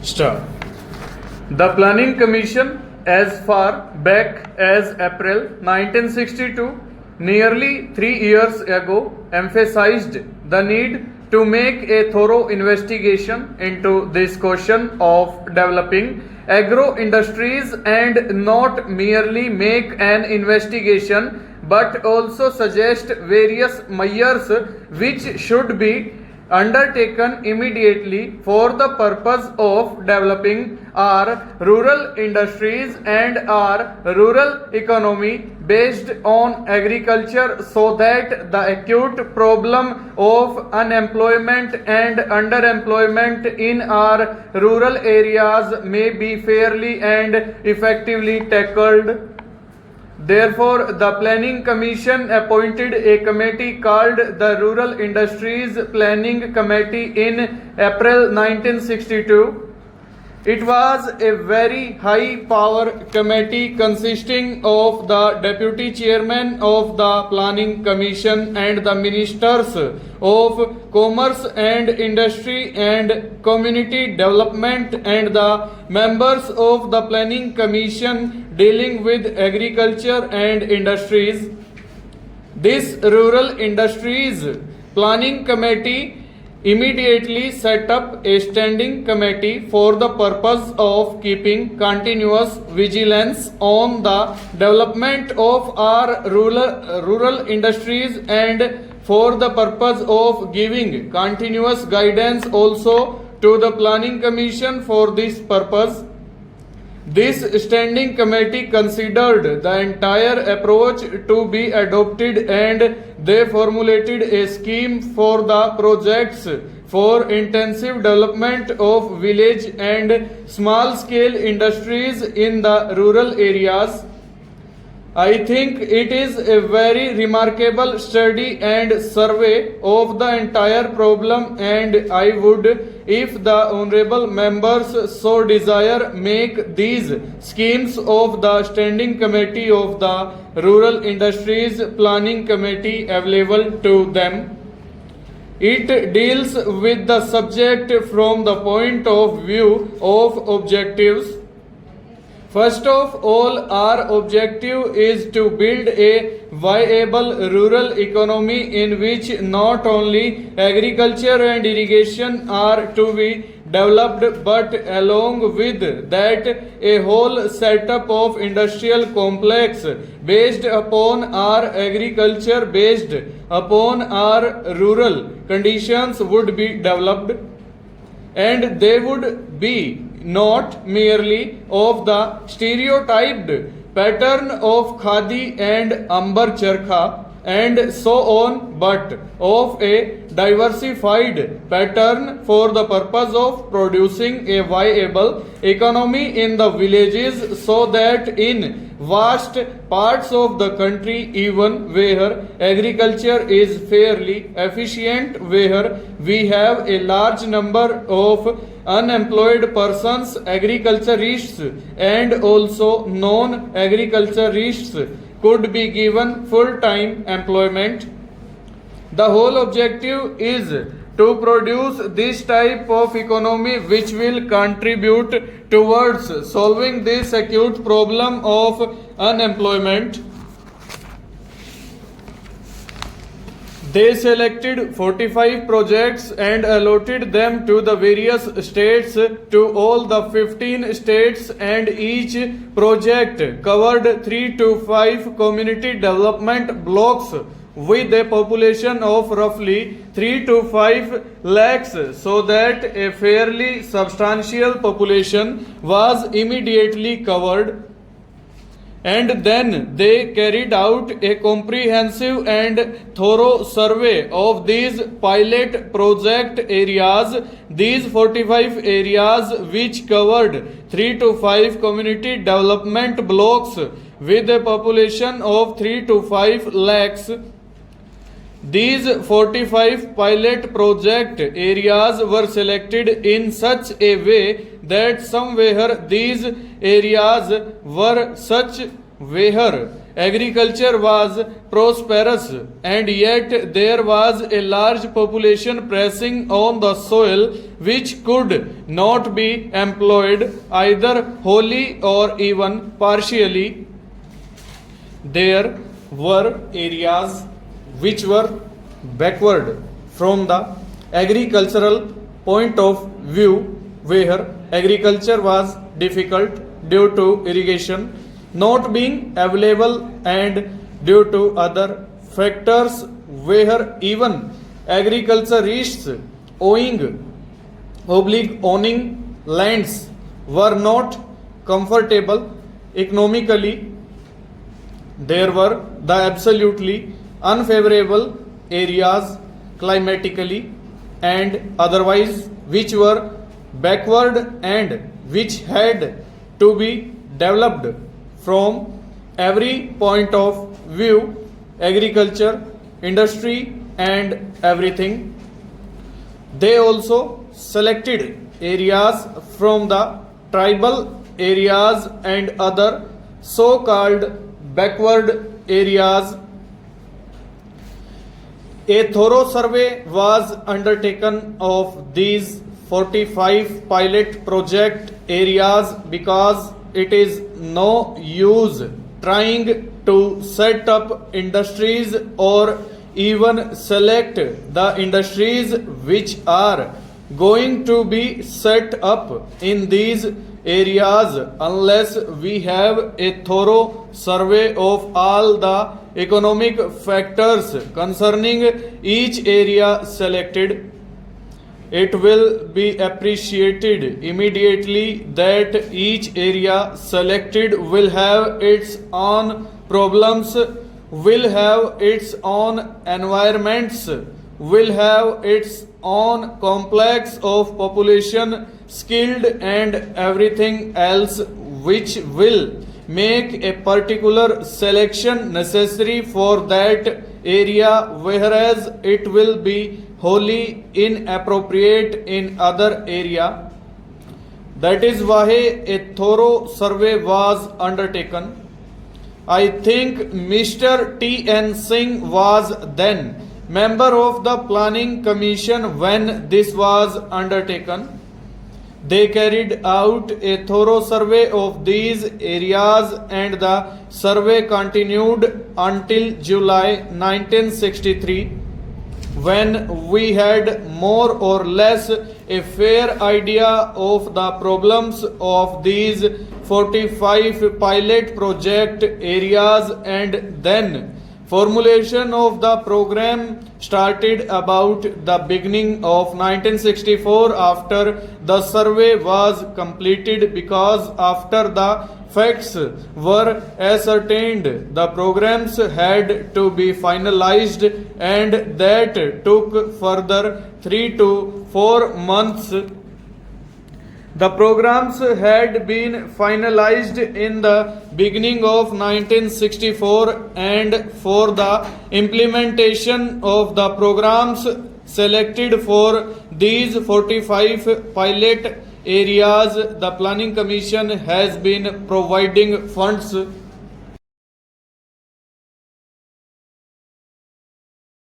Start. The Planning Commission, as far back as April 1962, nearly 3 years ago, emphasized the need to make a thorough investigation into this question of developing agro industries and not merely make an investigation but also suggest various measures which should be undertaken immediately for the purpose of developing our rural industries and our rural economy based on agriculture so that the acute problem of unemployment and underemployment in our rural areas may be fairly and effectively tackled. Therefore, the Planning Commission appointed a committee called the Rural Industries Planning Committee in April 1962. It was a very high power committee consisting of the Deputy Chairman of the Planning Commission and the Ministers of Commerce and Industry and Community Development and the members of the Planning Commission dealing with agriculture and industries. This Rural Industries Planning Committee immediately set up a standing committee for the purpose of keeping continuous vigilance on the development of our rural industries and for the purpose of giving continuous guidance also to the Planning Commission for this purpose. This standing committee considered the entire approach to be adopted and they formulated a scheme for the projects for intensive development of village and small scale industries in the rural areas. I think it is a very remarkable study and survey of the entire problem and I would, if the honorable members so desire, make these schemes of the Standing Committee of the Rural Industries Planning Committee available to them. It deals with the subject from the point of view of objectives. First of all, our objective is to build a viable rural economy in which not only agriculture and irrigation are to be developed but along with that a whole setup of industrial complex based upon our agriculture, based upon our rural conditions would be developed, and they would be not merely of the stereotyped pattern of khadi and ambar charkha and so on, but of a diversified pattern for the purpose of producing a viable economy in the villages so that in vast parts of the country, even where agriculture is fairly efficient, where we have a large number of unemployed persons, agriculturists and also non-agriculturists could be given full-time employment. The whole objective is to produce this type of economy which will contribute towards solving this acute problem of unemployment. They selected 45 projects and allotted them to the various states, to all the 15 states, and each project covered 3 to 5 community development blocks with a population of roughly 3 to 5 lakhs, so that a fairly substantial population was immediately covered. And then they carried out a comprehensive and thorough survey of these pilot project areas, these 45 areas which covered 3 to 5 community development blocks with a population of 3 to 5 lakhs. These 45 pilot project areas were selected in such a way that somewhere these areas were such where agriculture was prosperous, and yet there was a large population pressing on the soil which could not be employed either wholly or even partially. There were areas which were backward from the agricultural point of view, where agriculture was difficult due to irrigation not being available and due to other factors, where even agriculturists owning lands were not comfortable economically. There were the absolutely unfavorable areas climatically and otherwise which were backward and which had to be developed from every point of view, agriculture, industry and everything. They also selected areas from the tribal areas and other so-called backward areas. A thorough survey was undertaken of these 45 pilot project areas because it is no use trying to set up industries or even select the industries which are going to be set up in these areas unless we have a thorough survey of all the economic factors concerning each area selected. It will be appreciated immediately that each area selected will have its own problems, will have its own environments, will have its own complex of population, skilled and everything else, which will make a particular selection necessary for that area, whereas it will be wholly inappropriate in other area. That is why a thorough survey was undertaken. I think Mr. T.N. Singh was then member of the Planning Commission when this was undertaken. They carried out a thorough survey of these areas and the survey continued until July 1963, when we had more or less a fair idea of the problems of these 45 pilot project areas, and then formulation of the program started about the beginning of 1964 after the survey was completed, because after the facts were ascertained the programs had to be finalized, and that took further 3 to 4 months. The programs had been finalized in the beginning of 1964, and for the implementation of the programs selected for these 45 pilot areas, the Planning Commission has been providing funds